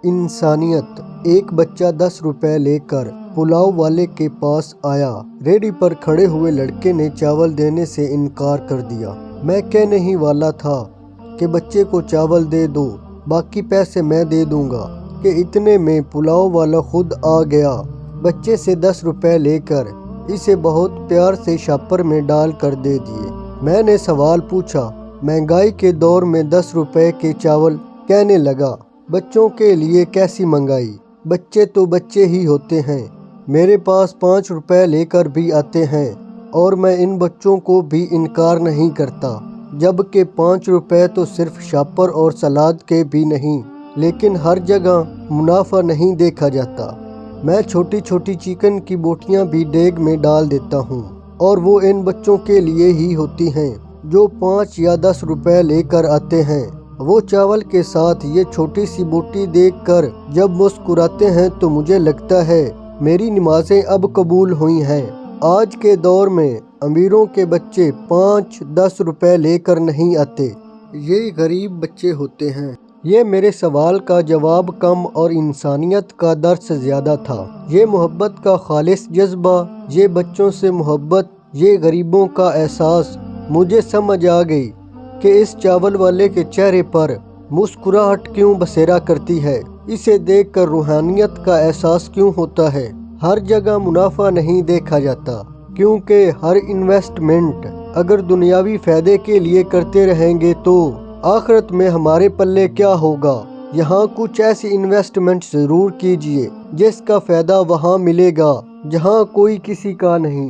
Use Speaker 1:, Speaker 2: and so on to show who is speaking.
Speaker 1: انسانیت۔ ایک بچہ 10 روپے لے کر پلاؤ والے کے پاس آیا۔ ریڈی پر کھڑے ہوئے لڑکے نے چاول دینے سے انکار کر دیا۔ میں کہنے ہی والا تھا کہ بچے کو چاول دے دو، باقی پیسے میں دے دوں گا، کہ اتنے میں پلاؤ والا خود آ گیا۔ بچے سے 10 روپے لے کر اسے بہت پیار سے شاپر میں ڈال کر دے دیے۔ میں نے سوال پوچھا، مہنگائی کے دور میں 10 روپے کے چاول؟ کہنے لگا، بچوں کے لیے کیسی مہنگائی، بچے تو بچے ہی ہوتے ہیں، میرے پاس 5 روپے لے کر بھی آتے ہیں اور میں ان بچوں کو بھی انکار نہیں کرتا، جبکہ 5 روپے تو صرف شاپر اور سلاد کے بھی نہیں، لیکن ہر جگہ منافع نہیں دیکھا جاتا۔ میں چھوٹی چھوٹی چکن کی بوٹیاں بھی دیگ میں ڈال دیتا ہوں، اور وہ ان بچوں کے لیے ہی ہوتی ہیں جو 5 یا 10 روپے لے کر آتے ہیں۔ وہ چاول کے ساتھ یہ چھوٹی سی بوٹی دیکھ کر جب مسکراتے ہیں تو مجھے لگتا ہے میری نمازیں اب قبول ہوئی ہیں۔ آج کے دور میں امیروں کے بچے 5-10 روپے لے کر نہیں آتے، یہ غریب بچے ہوتے ہیں۔ یہ میرے سوال کا جواب کم اور انسانیت کا درس زیادہ تھا۔ یہ محبت کا خالص جذبہ، یہ بچوں سے محبت، یہ غریبوں کا احساس، مجھے سمجھ آ گئی کہ اس چاول والے کے چہرے پر مسکراہٹ کیوں بسیرا کرتی ہے، اسے دیکھ کر روحانیت کا احساس کیوں ہوتا ہے۔ ہر جگہ منافع نہیں دیکھا جاتا، کیونکہ ہر انویسٹمنٹ اگر دنیاوی فائدے کے لیے کرتے رہیں گے تو آخرت میں ہمارے پلے کیا ہوگا۔ یہاں کچھ ایسی انویسٹمنٹ ضرور کیجئے جس کا فائدہ وہاں ملے گا جہاں کوئی کسی کا نہیں۔